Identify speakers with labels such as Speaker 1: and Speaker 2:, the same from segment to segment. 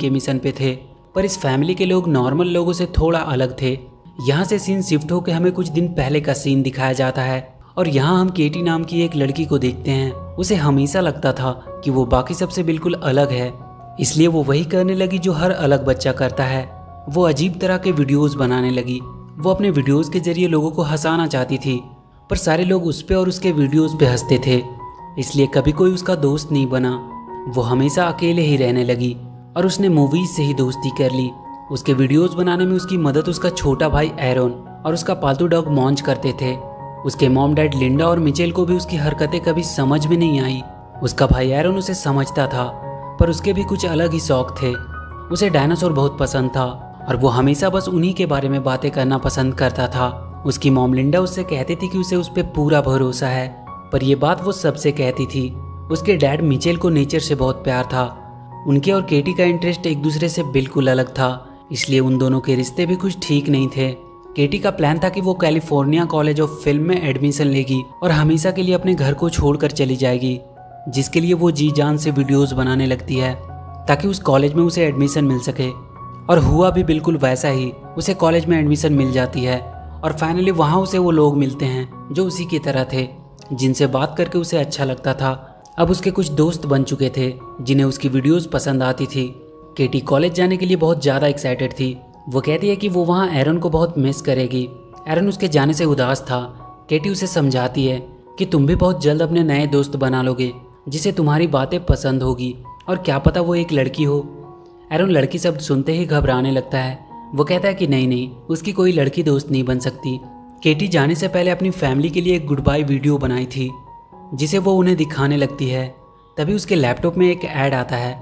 Speaker 1: के मिशन पे थे। पर इस फैमिली के लोग नॉर्मल लोगों से थोड़ा अलग थे। यहाँ से सीन शिफ्ट होकर हमें कुछ दिन पहले का सीन दिखाया जाता है और यहाँ हम केटी नाम की एक लड़की को देखते हैं। उसे हमेशा लगता था कि वो बाकी सबसे बिल्कुल अलग है, इसलिए वो वही करने लगी जो हर अलग बच्चा करता है। वो अजीब तरह के वीडियोस बनाने लगी। वो अपने वीडियोस के जरिए लोगों को हंसाना चाहती थी, पर सारे लोग उस पे और उसके वीडियोस पे हंसते थे, इसलिए कभी कोई उसका दोस्त नहीं बना। वो हमेशा अकेले ही रहने लगी और उसने मूवीज से ही दोस्ती कर ली। उसके वीडियोस बनाने में उसकी मदद उसका छोटा भाई एरोन और उसका पालतू डॉग मॉन्च करते थे। उसके मॉम डैड लिंडा और मिचेल को भी उसकी हरकतें कभी समझ में नहीं आई। उसका भाई एरोन उसे समझता था, पर उसके भी कुछ अलग ही शौक थे। उसे डायनासोर बहुत पसंद था और वो हमेशा बस उन्हीं के बारे में बातें करना पसंद करता था। उसकी मॉम लिंडा उससे कहती थी कि उसे उस पर पूरा भरोसा है, पर यह बात वो सबसे कहती थी। उसके डैड मिचेल को नेचर से बहुत प्यार था। उनके और केटी का इंटरेस्ट एक दूसरे से बिल्कुल अलग था, इसलिए उन दोनों के रिश्ते भी कुछ ठीक नहीं थे। केटी का प्लान था कि वो कैलिफोर्निया कॉलेज ऑफ फिल्म में एडमिशन लेगी और हमेशा के लिए अपने घर को छोड़कर चली जाएगी, जिसके लिए वो जी जान से वीडियोस बनाने लगती है ताकि उस कॉलेज में उसे एडमिशन मिल सके। और हुआ भी बिल्कुल वैसा ही। उसे कॉलेज में एडमिशन मिल जाती है और फाइनली वहाँ उसे वो लोग मिलते हैं जो उसी की तरह थे, जिनसे बात करके उसे अच्छा लगता था। अब उसके कुछ दोस्त बन चुके थे जिन्हें उसकी वीडियोस पसंद आती थी। केटी कॉलेज जाने के लिए बहुत ज़्यादा एक्साइटेड थी। वो कहती है कि वो वहाँ एरन को बहुत मिस करेगी। एरन उसके जाने से उदास था। केटी उसे समझाती है कि तुम भी बहुत जल्द अपने नए दोस्त बना लोगे जिसे तुम्हारी बातें पसंद होगी, और क्या पता वो एक लड़की हो। एरन लड़की शब्द सुनते ही घबराने लगता है। वो कहता है कि नहीं, उसकी कोई लड़की दोस्त नहीं बन सकती। केटी जाने से पहले अपनी फैमिली के लिए एक गुड बाय वीडियो बनाई थी जिसे वो उन्हें दिखाने लगती है। तभी उसके लैपटॉप में एक ऐड आता है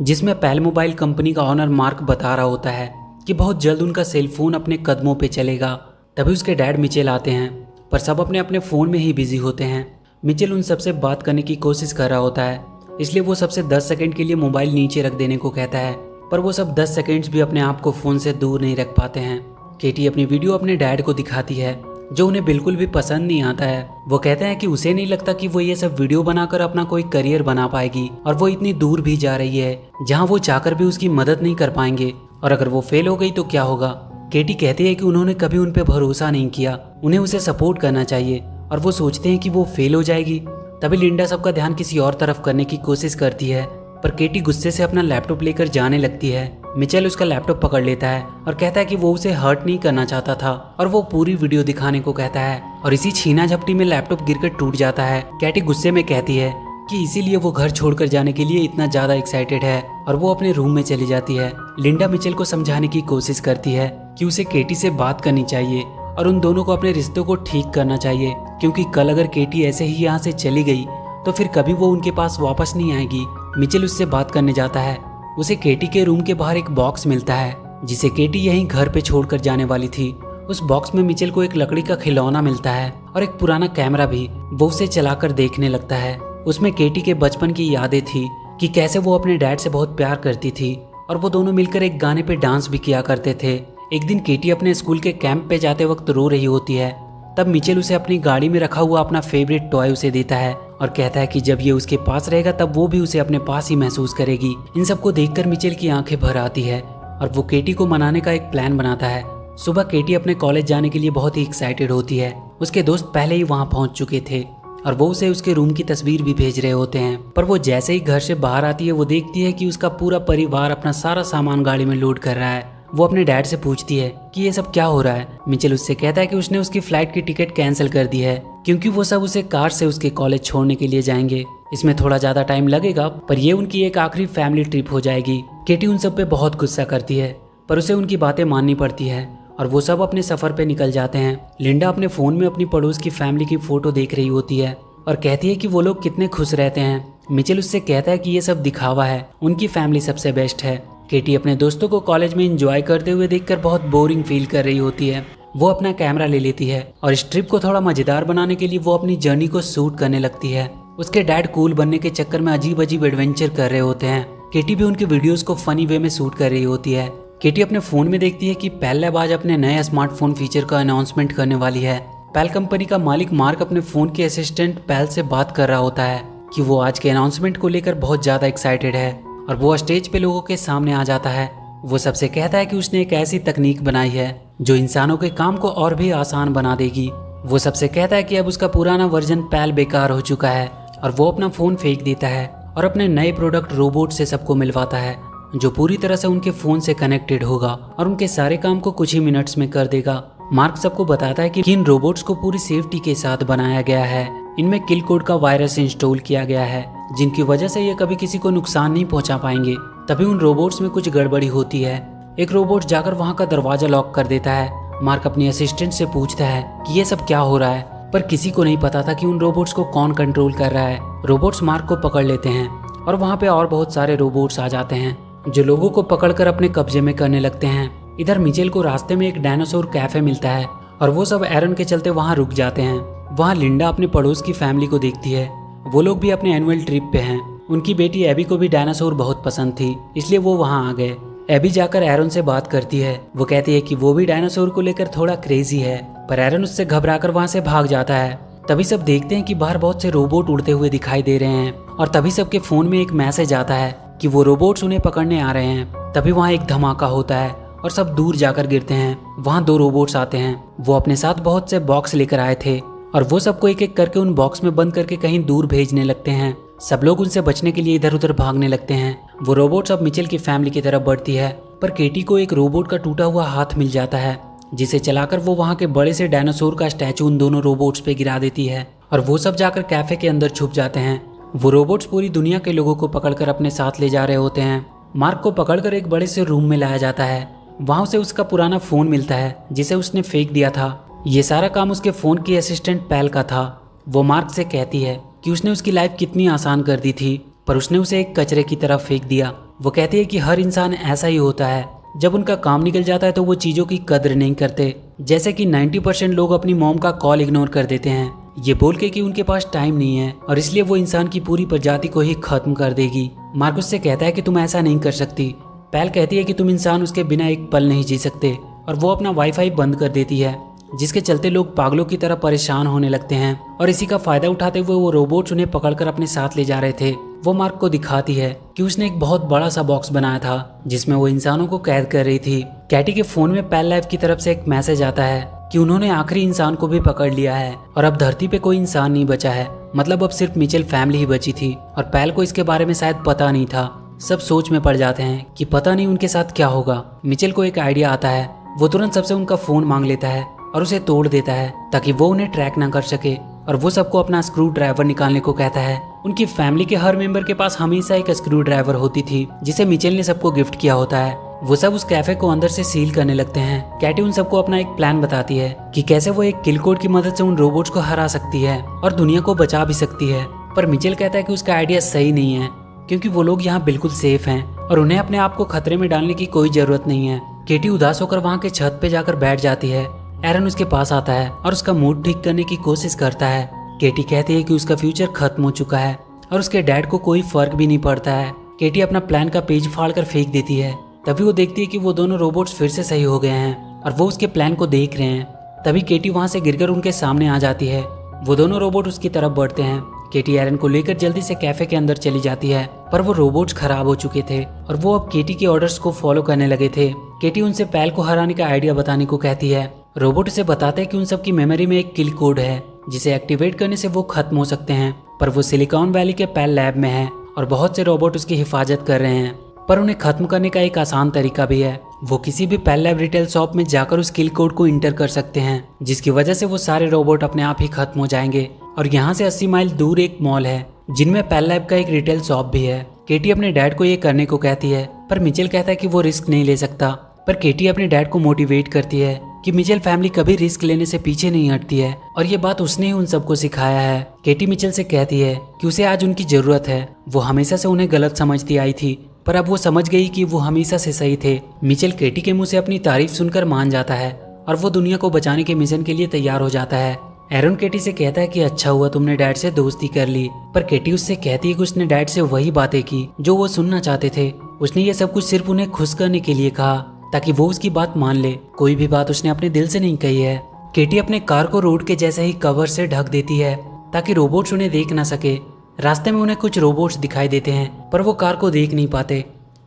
Speaker 1: जिसमें पैल मोबाइल कंपनी का ऑनर मार्क बता रहा होता है कि बहुत जल्द उनका सेल फोन अपने कदमों पे चलेगा। तभी उसके डैड मिचेल आते हैं, पर सब अपने अपने फ़ोन में ही बिजी होते हैं। मिचेल उन सबसे बात करने की कोशिश कर रहा होता है, इसलिए वो सबसे 10 सेकंड के लिए मोबाइल नीचे रख देने को कहता है, पर वो सब 10 सेकंड्स भी अपने आप को फ़ोन से दूर नहीं रख पाते हैं। केटी अपनी वीडियो अपने डैड को दिखाती है जो उन्हें बिल्कुल भी पसंद नहीं आता है। वो कहते हैं कि उसे नहीं लगता कि वो ये सब वीडियो बनाकर अपना कोई करियर बना पाएगी, और वो इतनी दूर भी जा रही है जहाँ वो चाहकर भी उसकी मदद नहीं कर पाएंगे, और अगर वो फेल हो गई तो क्या होगा। केटी कहती है कि उन्होंने कभी उन पे भरोसा नहीं किया, उन्हें उसे सपोर्ट करना चाहिए, और वो सोचते हैं कि वो फेल हो जाएगी। तभी लिंडा सबका ध्यान किसी और तरफ करने की कोशिश करती है, पर केटी गुस्से से अपना लैपटॉप लेकर जाने लगती है। मिचेल उसका लैपटॉप पकड़ लेता है और कहता है कि वो उसे हर्ट नहीं करना चाहता था, और वो पूरी वीडियो दिखाने को कहता है, और इसी छीना झपटी में लैपटॉप गिरकर टूट जाता है। केटी गुस्से में कहती है कि इसीलिए वो घर छोड़कर जाने के लिए इतना ज्यादा एक्साइटेड है, और वो अपने रूम में चली जाती है। लिंडा मिचेल को समझाने की कोशिश करती है कि उसे केटी से बात करनी चाहिए और उन दोनों को अपने रिश्तों को ठीक करना चाहिए, क्योंकि कल अगर केटी ऐसे ही यहाँ से चली गई तो फिर कभी वो उनके पास वापस नहीं आएगी। मिचेल उससे बात करने जाता है। उसे केटी के रूम के बाहर एक बॉक्स मिलता है जिसे केटी यहीं घर पे छोड़कर जाने वाली थी। उस बॉक्स में मिचेल को एक लकड़ी का खिलौना मिलता है और एक पुराना कैमरा भी। वो उसे चलाकर देखने लगता है। उसमें केटी के बचपन की यादें थी कि कैसे वो अपने डैड से बहुत प्यार करती थी, और वो दोनों मिलकर एक गाने पे डांस भी किया करते थे। एक दिन केटी अपने स्कूल के कैंप पे जाते वक्त रो रही होती है। तब मिचेल उसे अपनी गाड़ी में रखा हुआ अपना फेवरेट टॉय उसे देता है और कहता है कि जब ये उसके पास रहेगा तब वो भी उसे अपने पास ही महसूस करेगी। इन सबको देखकर मिचेल की आंखें भर आती है और वो केटी को मनाने का एक प्लान बनाता है। सुबह केटी अपने कॉलेज जाने के लिए बहुत ही एक्साइटेड होती है। उसके दोस्त पहले ही वहाँ पहुँच चुके थे और वो उसे उसके रूम की तस्वीर भी भेज रहे होते हैं, पर वो जैसे ही घर से बाहर आती है वो देखती है कि उसका पूरा परिवार अपना सारा सामान गाड़ी में लोड कर रहा है। वो अपने डैड से पूछती है कि ये सब क्या हो रहा है। मिचेल उससे कहता है कि उसने उसकी फ्लाइट की टिकट कैंसिल कर दी है, क्योंकि वो सब उसे कार से उसके कॉलेज छोड़ने के लिए जाएंगे। इसमें थोड़ा ज्यादा टाइम लगेगा, पर ये उनकी एक आखिरी फैमिली ट्रिप हो जाएगी। केटी उन सब पे बहुत गुस्सा करती है, पर उसे उनकी बातें माननी पड़ती है और वो सब अपने सफर पे निकल जाते हैं। लिंडा अपने फोन में अपनी पड़ोस की फैमिली की फोटो देख रही होती है और कहती है कि वो लोग कितने खुश रहते हैं। मिचेल उससे कहता है कि ये सब दिखावा है, उनकी फैमिली सबसे बेस्ट है। केटी अपने दोस्तों को कॉलेज में एंजॉय करते हुए देखकर बहुत बोरिंग फील कर रही होती है। वो अपना कैमरा ले लेती है और इस ट्रिप को थोड़ा मजेदार बनाने के लिए वो अपनी जर्नी को शूट करने लगती है। उसके डैड कूल बनने के चक्कर में अजीब अजीब एडवेंचर कर रहे होते हैं। केटी भी उनके वीडियोस को फनी वे में शूट कर रही होती है। केटी अपने फोन में देखती है कि पैल लैब आज अपने नए स्मार्टफोन फीचर का अनाउंसमेंट करने वाली है। पैल कंपनी का मालिक मार्क अपने फोन के असिस्टेंट पैल से बात कर रहा होता है कि वो आज के अनाउंसमेंट को लेकर बहुत ज्यादा एक्साइटेड है और वो स्टेज पे लोगों के सामने आ जाता है। वो सबसे कहता है कि उसने एक ऐसी तकनीक बनाई है जो इंसानों के काम को और भी आसान बना देगी। वो सबसे कहता है कि अब उसका पुराना वर्जन पैल बेकार हो चुका है और वो अपना फ़ोन फेंक देता है और अपने नए प्रोडक्ट रोबोट से सबको मिलवाता है जो पूरी तरह से उनके फ़ोन से कनेक्टेड होगा और उनके सारे काम को कुछ ही मिनट्स में कर देगा। मार्क सबको बताता है कि इन रोबोट्स को पूरी सेफ्टी के साथ बनाया गया है। इनमें किल कोड का वायरस इंस्टॉल किया गया है जिनकी वजह से ये कभी किसी को नुकसान नहीं पहुंचा पाएंगे। तभी उन रोबोट्स में कुछ गड़बड़ी होती है। एक रोबोट जाकर वहां का दरवाजा लॉक कर देता है। मार्क अपनी असिस्टेंट से पूछता है कि ये सब क्या हो रहा है, पर किसी को नहीं पता था कि उन रोबोट्स को कौन कंट्रोल कर रहा है। रोबोट्स मार्क को पकड़ लेते हैं और वहाँ पे और बहुत सारे रोबोट्स आ जाते हैं जो लोगों को पकड़कर अपने कब्जे में करने लगते हैं। इधर मिचेल को रास्ते में एक डायनासोर कैफे मिलता है और वो सब एरन के चलते वहाँ रुक जाते हैं। वहाँ लिंडा अपने पड़ोस की फैमिली को देखती है। वो लोग भी अपने एनुअल ट्रिप पे हैं। उनकी बेटी एबी को भी डायनासोर बहुत पसंद थी, इसलिए वो वहाँ आ गए। एबी जाकर एरन से बात करती है। वो कहती है कि वो भी डायनासोर को लेकर थोड़ा क्रेजी है, पर एरन उससे घबराकर वहाँ से भाग जाता है। तभी सब देखते हैं कि बाहर बहुत से रोबोट उड़ते हुए दिखाई दे रहे हैं और तभी सबके फोन में एक मैसेज आता है कि वो रोबोट्स उन्हें पकड़ने आ रहे हैं। तभी वहाँ एक धमाका होता है और सब दूर जाकर गिरते हैं। वहाँ 2 रोबोट्स आते हैं। वो अपने साथ बहुत से बॉक्स लेकर आए थे और वो सबको एक एक करके उन बॉक्स में बंद करके कहीं दूर भेजने लगते हैं। सब लोग उनसे बचने के लिए इधर उधर भागने लगते हैं। वो रोबोट्स अब मिचेल की फैमिली की तरफ बढ़ती है, पर केटी को एक रोबोट का टूटा हुआ हाथ मिल जाता है जिसे चलाकर वो वहाँ के बड़े से डायनासोर का स्टैचू उन दोनों रोबोट्स पे गिरा देती है और वो सब जाकर कैफे के अंदर छुप जाते हैं। वो रोबोट्स पूरी दुनिया के लोगों को पकड़कर अपने साथ ले जा रहे होते हैं। मार्क को पकड़कर एक बड़े से रूम में लाया जाता है। वहाँ उसे उसका पुराना फ़ोन मिलता है जिसे उसने फेंक दिया था। ये सारा काम उसके फ़ोन की असिस्टेंट पैल का था। वो मार्क से कहती है कि उसने उसकी लाइफ कितनी आसान कर दी थी, पर उसने उसे एक कचरे की तरफ फेंक दिया। वो कहती है कि हर इंसान ऐसा ही होता है, जब उनका काम निकल जाता है तो वो चीज़ों की कदर नहीं करते। जैसे कि 90% लोग अपनी मॉम का कॉल इग्नोर कर देते हैं, ये बोल के कि उनके पास टाइम नहीं है और इसलिए वो इंसान की पूरी प्रजाति को ही खत्म कर देगी। मार्क उससे कहता है कि तुम ऐसा नहीं कर सकती। पैल कहती है कि तुम इंसान उसके बिना एक पल नहीं जी सकते और वो अपना वाईफाई बंद कर देती है, जिसके चलते लोग पागलों की तरह परेशान होने लगते हैं और इसी का फायदा उठाते हुए वो रोबोट्स उन्हें पकड़कर अपने साथ ले जा रहे थे। वो मार्क को दिखाती है कि उसने एक बहुत बड़ा सा बॉक्स बनाया था जिसमें वो इंसानों को कैद कर रही थी। कैटी के फोन में पैल लाइफ की तरफ से एक मैसेज आता है कि उन्होंने आखिरी इंसान को भी पकड़ लिया है और अब धरती पे कोई इंसान नहीं बचा है। मतलब अब सिर्फ मिचेल फैमिली ही बची थी और पैल को इसके बारे में शायद पता नहीं था। सब सोच में पड़ जाते हैं कि पता नहीं उनके साथ क्या होगा। मिचेल को एक आइडिया आता है। वो तुरंत सबसे उनका फोन मांग लेता है और उसे तोड़ देता है ताकि वो उन्हें ट्रैक ना कर सके और वो सबको अपना स्क्रू ड्राइवर निकालने को कहता है। उनकी फैमिली के हर मेंबर के पास हमेशा एक स्क्रू ड्राइवर होती थी जिसे मिचेल ने सबको गिफ्ट किया होता है। वो सब उस कैफे को अंदर से सील करने लगते हैं। कैटी उन सबको अपना एक प्लान बताती है कि कैसे वो एक किल कोड की मदद से उन रोबोट्स को हरा सकती है और दुनिया को बचा भी सकती है। पर मिचेल कहता है कि उसका आइडिया सही नहीं है क्योंकि वो लोग यहाँ बिल्कुल सेफ हैं और उन्हें अपने आप को खतरे में डालने की कोई जरूरत नहीं है। केटी उदास होकर वहाँ के छत पे जाकर बैठ जाती है। एरन उसके पास आता है और उसका मूड ठीक करने की कोशिश करता है। केटी कहती है कि उसका फ्यूचर खत्म हो चुका है और उसके डैड को कोई फर्क भी नहीं पड़ता है। केटी अपना प्लान का पेज फाड़कर फेंक देती है। तभी वो देखती है कि वो दोनों रोबोट्स फिर से सही हो गए हैं और वो उसके प्लान को देख रहे हैं। तभी केटी वहाँ से गिरकर उनके सामने आ जाती है। वो दोनों रोबोट उसकी तरफ बढ़ते हैं। केटी एरन को लेकर जल्दी से कैफे के अंदर चली जाती है, पर वो रोबोट्स खराब हो चुके थे और वो अब केटी के ऑर्डर्स को फॉलो करने लगे थे। केटी उनसे पैल को हराने का आइडिया बताने को कहती है। रोबोट उसे बताते हैं कि उन सबकी मेमोरी में एक किल कोड है जिसे एक्टिवेट करने से वो खत्म हो सकते हैं, पर वो सिलिकॉन वैली के पैल लैब में है और बहुत से रोबोट उसकी हिफाजत कर रहे हैं। पर उन्हें खत्म करने का एक आसान तरीका भी है। वो किसी भी पैल लैब रिटेल शॉप में जाकर उस किल कोड को इंटर कर सकते हैं, जिसकी वजह से वो सारे रोबोट अपने आप ही खत्म हो जाएंगे। और यहाँ से 80 माइल दूर एक मॉल है जिनमें पैल लैब का एक रिटेल शॉप भी है। केटी अपने डैड को ये करने को कहती है, पर मिचेल कहता है कि वो रिस्क नहीं ले सकता। पर केटी अपने डैड को मोटिवेट करती है कि मिचेल फैमिली कभी रिस्क लेने से पीछे नहीं हटती है और ये बात उसने ही उन सबको सिखाया है। केटी मिचेल से कहती है कि उसे आज उनकी जरूरत है। वो हमेशा से उन्हें गलत समझती आई थी, पर अब वो समझ गई कि वो हमेशा से सही थे। मिचेल केटी के मुंह से अपनी तारीफ सुनकर मान जाता है और वो दुनिया को बचाने के मिशन के लिए तैयार हो जाता है। एरन केटी से कहता है कि अच्छा हुआ तुमने डैड से दोस्ती कर ली, पर केटी उससे कहती है कि उसने डैड से वही बातें की जो वो सुनना चाहते थे। उसने ये सब कुछ सिर्फ उन्हें खुश करने के लिए कहा ताकि वो उसकी बात मान ले। कोई भी बात उसने अपने दिल से नहीं कही है। केटी अपने कार को रोड के जैसे ही कवर से ढक देती है ताकि रोबोट्स उन्हें देख ना सके। रास्ते में उन्हें कुछ रोबोट्स दिखाई देते हैं पर वो कार को देख नहीं पाते।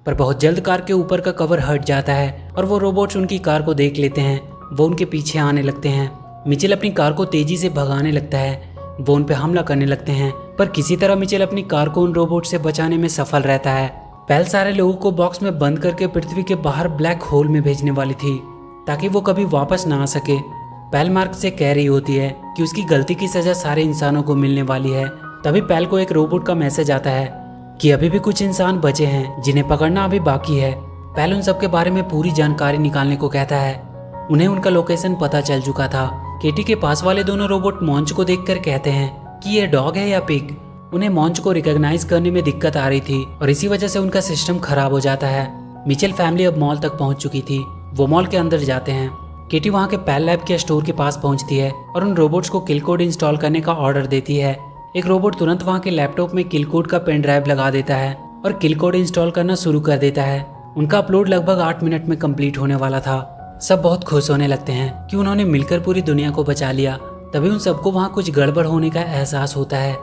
Speaker 1: पर बहुत जल्द कार के ऊपर का कवर हट जाता है और वो रोबोट्स उनकी कार को देख लेते हैं। वो उनके पीछे आने लगते हैं। मिचेल अपनी कार को तेजी से भगाने लगता है। वो उन पे हमला करने लगते हैं पर किसी तरह मिचेल अपनी कार को उन रोबोट से बचाने में सफल रहता है। पैल सारे लोगों को बॉक्स में बंद करके पृथ्वी के बाहर ब्लैक होल में भेजने वाली थी ताकि वो कभी वापस ना आ सके। पैल मार्क से कह रही होती है कि उसकी गलती की सजा सारे इंसानों को मिलने वाली है। तभी पैल को एक रोबोट का मैसेज आता है कि अभी भी कुछ इंसान बचे हैं जिन्हें पकड़ना अभी बाकी है। पैल उन सब के बारे में पूरी जानकारी निकालने को कहता है। उन्हें उनका लोकेशन पता चल चुका था। केटी के पास वाले दोनों रोबोट मॉन्च को देखकर कहते हैं कि ये डॉग है या पिग। उन्हें मॉन्च को रिकॉग्नाइज करने में दिक्कत आ रही थी और इसी वजह से उनका सिस्टम खराब हो जाता है। मिचेल फैमिली अब मॉल तक पहुंच चुकी थी। वो मॉल के अंदर जाते हैं। केटी वहां के पैल लैब के स्टोर के पास पहुंचती है और उन रोबोट्स को किल कोड इंस्टॉल करने का ऑर्डर देती है। एक रोबोट तुरंत वहां के लैपटॉप में किल कोड का पेन ड्राइव लगा देता है और किल कोड इंस्टॉल करना शुरू कर देता है। उनका अपलोड लगभग 8 मिनट में कंप्लीट होने वाला था। सब बहुत खुश होने लगते हैं कि उन्होंने मिलकर पूरी दुनिया को बचा लिया। तभी उन सबको वहाँ कुछ गड़बड़ होने का एहसास होता है।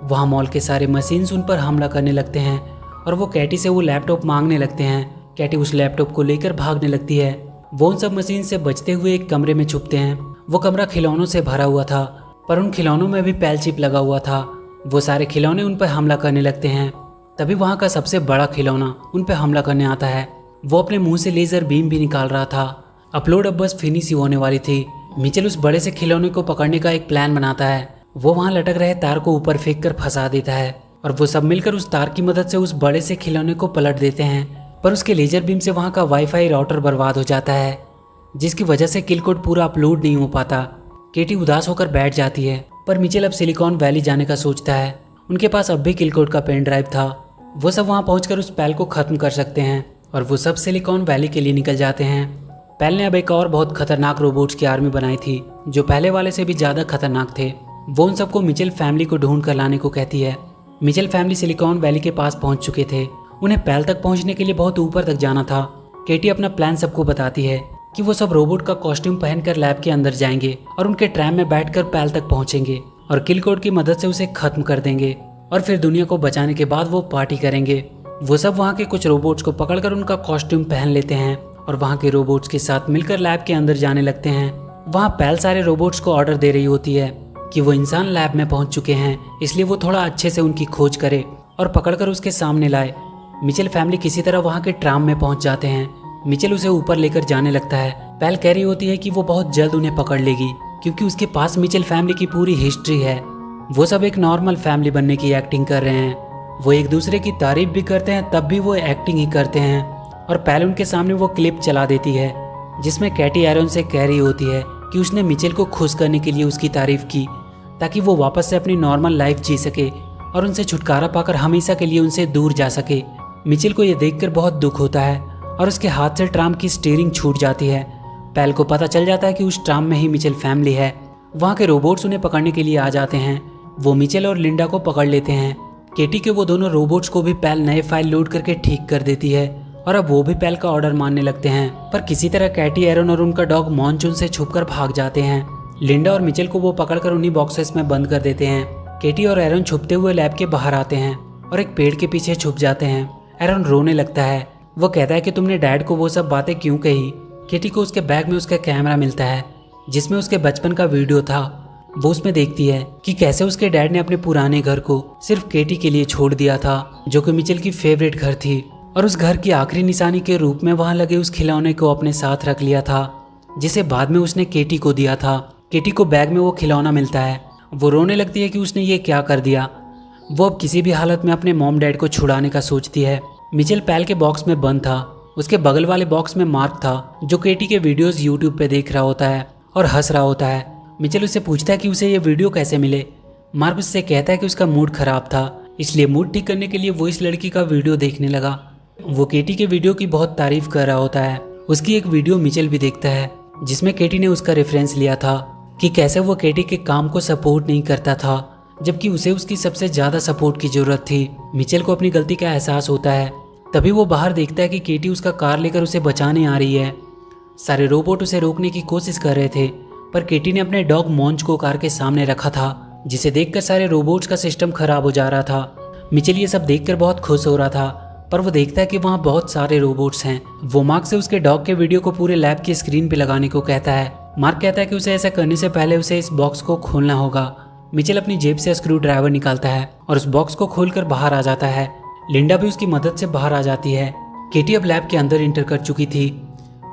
Speaker 1: वहाँ मॉल के सारे मशीन्स उन पर हमला करने लगते हैं और वो कैटी से वो लैपटॉप मांगने लगते हैं। कैटी उस लैपटॉप को लेकर भागने लगती है। वो उन सब मशीन से बचते हुए एक कमरे में छुपते हैं। वो कमरा खिलौनों से भरा हुआ था पर उन खिलौनों में भी पैल चिप लगा हुआ था। वो सारे खिलौने उन पर हमला करने लगते हैं। तभी वहाँ का सबसे बड़ा खिलौना उन पर हमला करने आता है। वो अपने मुंह से लेजर बीम भी निकाल रहा था। अपलोड अब बस फिनिश ही होने वाली थी। मिचेल उस बड़े से खिलौने को पकड़ने का एक प्लान बनाता है। वो वहाँ लटक रहे तार को ऊपर फेंक कर फंसा देता है और वो सब मिलकर उस तार की मदद से उस बड़े से खिलौने को पलट देते हैं। पर उसके लेजर बीम से वहाँ का वाईफाई राउटर बर्बाद हो जाता है जिसकी वजह से किल कोड पूरा अपलोड नहीं हो पाता। केटी उदास होकर बैठ जाती है पर मिचेल अब सिलिकॉन वैली जाने का सोचता है। उनके पास अब भी किल कोड का पेन ड्राइव था। वो सब वहाँ पहुँचकर उस पैल को खत्म कर सकते हैं और वो सब सिलिकॉन वैली के लिए निकल जाते हैं। पैल ने अब एक और बहुत खतरनाक रोबोट्स की आर्मी बनाई थी जो पहले वाले से भी ज़्यादा खतरनाक थे। वो उन सबको मिचेल फैमिली को ढूंढ कर लाने को कहती है। मिचेल फैमिली सिलिकॉन वैली के पास पहुंच चुके थे। उन्हें पैल तक पहुंचने के लिए बहुत ऊपर तक जाना था। केटी अपना प्लान सबको बताती है कि वो सब रोबोट का कॉस्ट्यूम पहनकर लैब के अंदर जाएंगे और उनके ट्रैम में बैठकर पैल तक पहुंचेंगे और किल कोड की मदद से उसे खत्म कर देंगे और फिर दुनिया को बचाने के बाद वो पार्टी करेंगे। वो सब वहाँ के कुछ रोबोट्स को पकड़कर उनका कॉस्ट्यूम पहन लेते हैं और वहाँ के रोबोट्स के साथ मिलकर लैब के अंदर जाने लगते हैं। वहाँ पैल सारे रोबोट्स को ऑर्डर दे रही होती है कि वो इंसान लैब में पहुँच चुके हैं, इसलिए वो थोड़ा अच्छे से उनकी खोज करे और पकड़कर उसके सामने लाए। मिचेल फैमिली किसी तरह वहाँ के ट्राम में पहुँच जाते हैं। मिचेल उसे ऊपर लेकर जाने लगता है। पैल कह रही होती है कि वो बहुत जल्द उन्हें पकड़ लेगी क्योंकि उसके पास मिचेल फैमिली की पूरी हिस्ट्री है। वो सब एक नॉर्मल फैमिली बनने की एक्टिंग कर रहे हैं। वो एक दूसरे की तारीफ भी करते हैं तब भी वो एक्टिंग ही करते हैं। और पैल उनके सामने वो क्लिप चला देती है जिसमें कैटी एरन से कह रही होती है कि उसने मिचेल को खुश करने के लिए उसकी तारीफ की ताकि वो वापस से अपनी नॉर्मल लाइफ जी सके और उनसे छुटकारा पाकर हमेशा के लिए उनसे दूर जा सके। मिचेल को यह देखकर बहुत दुख होता है और उसके हाथ से ट्राम की स्टीयरिंग छूट जाती है। पैल को पता चल जाता है कि उस ट्राम में ही मिचेल फैमिली है। वहाँ के रोबोट्स उन्हें पकड़ने के लिए आ जाते हैं। वो मिचेल और लिंडा को पकड़ लेते हैं। केटी के वो दोनों रोबोट्स को भी पैल नए फाइल लोड करके ठीक कर देती है और अब वो भी पैल का ऑर्डर मानने लगते हैं। पर किसी तरह कैटी एरन और उनका डॉग मॉन्चून से छुपकर भाग जाते हैं। लिंडा और मिचेल को वो पकड़कर उन्हीं बॉक्सेस में बंद कर देते हैं। केटी और एरन छुपते हुए लैब के बाहर आते हैं और एक पेड़ के पीछे छुप जाते हैं। एरन रोने लगता है। वो कहता है कि तुमने डैड को वो सब बातें क्यों कही। केटी को उसके बैग में उसका कैमरा मिलता है जिसमें उसके बचपन का वीडियो था। वो उसमें देखती है कि कैसे उसके डैड ने अपने पुराने घर को सिर्फ केटी के लिए छोड़ दिया था जो कि मिचेल की फेवरेट घर थी और उस घर की आखिरी निशानी के रूप में वहां लगे उस खिलौने को अपने साथ रख लिया था जिसे बाद में उसने केटी को दिया था। केटी को बैग में वो खिलौना मिलता है। वो रोने लगती है कि उसने ये क्या कर दिया। वो अब किसी भी हालत में अपने मॉम डैड को छुड़ाने का सोचती है। मिचेल पैल के बॉक्स में बंद था। उसके बगल वाले बॉक्स में मार्क था जो केटी के वीडियोस यूट्यूब पे देख रहा होता है और हंस रहा होता है। मिचेल उससे पूछता है कि उसे ये वीडियो कैसे मिले। मार्क उससे कहता है कि उसका मूड खराब था इसलिए मूड ठीक करने के लिए वो इस लड़की का वीडियो देखने लगा। वो केटी के वीडियो की बहुत तारीफ कर रहा होता है। उसकी एक वीडियो मिचेल भी देखता है जिसमें केटी ने उसका रेफरेंस लिया था कि कैसे वो केटी के काम को सपोर्ट नहीं करता था जबकि उसे उसकी सबसे ज़्यादा सपोर्ट की ज़रूरत थी। मिचेल को अपनी गलती का एहसास होता है। तभी वो बाहर देखता है कि केटी उसका कार लेकर उसे बचाने आ रही है। सारे रोबोट उसे रोकने की कोशिश कर रहे थे पर केटी ने अपने डॉग मॉन्च को कार के सामने रखा था जिसे देखकर सारे रोबोट्स का सिस्टम खराब हो जा रहा था। मिचेल ये सब देखकर बहुत खुश हो रहा था, पर वो देखता है कि वहाँ बहुत सारे रोबोट्स हैं। वो मार्क से उसके डॉग के वीडियो को पूरे लैब की स्क्रीन पे लगाने को कहता है। मार्क कहता है कि उसे ऐसा करने से पहले उसे इस बॉक्स को खोलना होगा। मिचेल अपनी जेब से स्क्रू ड्राइवर निकालता है और उस बॉक्स को खोलकर बाहर आ जाता है। लिंडा भी उसकी मदद से बाहर आ जाती है। केटी अब लैब के अंदर इंटर कर चुकी थी।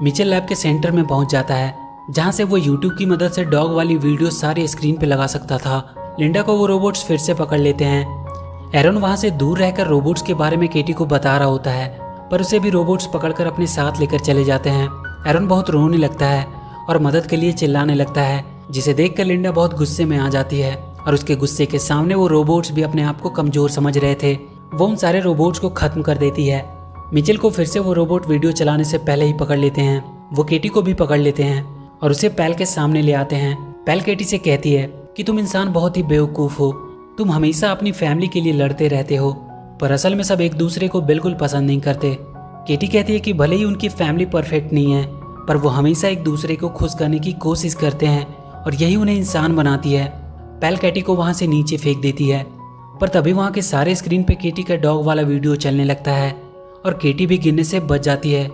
Speaker 1: मिचेल लैब के सेंटर में पहुंच जाता है, जहां से वो यूट्यूब की मदद से डॉग वाली वीडियो सारी स्क्रीन पे लगा सकता था। लिंडा को वो रोबोट्स फिर से पकड़ लेते हैं। एरन वहां से दूर रहकर रोबोट्स के बारे में केटी को बता रहा होता है, पर उसे भी रोबोट्स पकड़कर अपने साथ लेकर चले जाते हैं। एरन बहुत रोने लगता है और मदद के लिए चिल्लाने लगता है, जिसे देखकर लिंडा बहुत गुस्से में आ जाती है और उसके गुस्से के सामने वो रोबोट्स भी अपने आप को कमजोर समझ रहे थे। वो उन सारे रोबोट्स को खत्म कर देती है। मिचेल को फिर से वो रोबोट वीडियो चलाने से पहले ही पकड़ लेते हैं। वो केटी को भी पकड़ लेते हैं और उसे पैल के सामने ले आते हैं। पैल केटी से कहती है कि तुम इंसान बहुत ही बेवकूफ़ हो, तुम हमेशा अपनी फैमिली के लिए लड़ते रहते हो, पर असल में सब एक दूसरे को बिल्कुल पसंद नहीं करते। केटी कहती है कि भले ही उनकी फैमिली परफेक्ट नहीं है, पर वो हमेशा एक दूसरे को खुश करने की कोशिश करते हैं और यही उन्हें इंसान बनाती है। पैल केटी को वहाँ से नीचे फेंक देती है, पर तभी वहाँ के सारे स्क्रीन पे केटी का डॉग वाला वीडियो चलने लगता है और केटी भी गिरने से बच जाती है।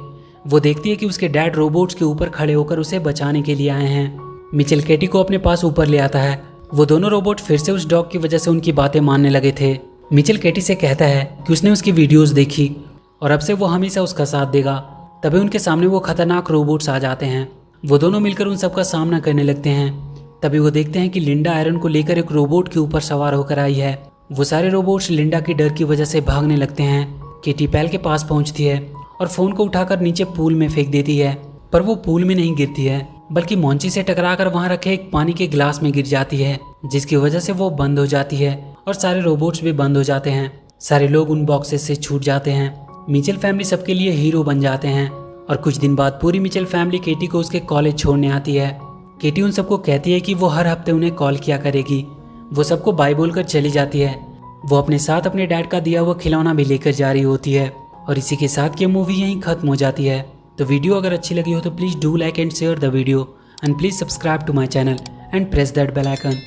Speaker 1: वो देखती है कि उसके डैड रोबोट्स के ऊपर खड़े होकर उसे बचाने के लिए आए हैं। मिचेल केटी को अपने पास ऊपर ले आता है। वो दोनों रोबोट फिर से उस डॉग की वजह से उनकी बातें मानने लगे थे। मिचेल केटी से कहता है कि उसने उसकी वीडियोस देखी और अब से वो हमेशा उसका साथ देगा। तभी उनके सामने वो खतरनाक रोबोट्स आ जाते हैं। वो दोनों मिलकर उन सबका सामना करने लगते हैं। तभी वो देखते हैं कि लिंडा एरन को लेकर एक रोबोट के ऊपर सवार होकर आई है। वो सारे रोबोट्स लिंडा की डर की वजह से भागने लगते हैं। केटी पैल के पास पहुंचती है और फोन को उठाकर नीचे पूल में फेंक देती है, पर वो पूल में नहीं गिरती है, बल्कि मॉन्ची से टकराकर वहां रखे एक पानी के गिलास में गिर जाती है, जिसकी वजह से वो बंद हो जाती है और सारे रोबोट्स भी बंद हो जाते हैं। सारे लोग उन बॉक्सेस से छूट जाते हैं। मिचेल फैमिली सबके लिए हीरो बन जाते हैं और कुछ दिन बाद पूरी मिचेल फैमिली केटी को उसके कॉलेज छोड़ने आती है। केटी उन सबको कहती है कि वो हर हफ्ते उन्हें कॉल किया करेगी। वो सबको बाय बोलकर चली जाती है। वो अपने साथ अपने डैड का दिया हुआ खिलौना भी लेकर जा रही होती है और इसी के साथ ये मूवी यहीं खत्म हो जाती है। तो वीडियो अगर अच्छी लगी हो तो please do like and share the video and please subscribe to my channel and press that bell icon.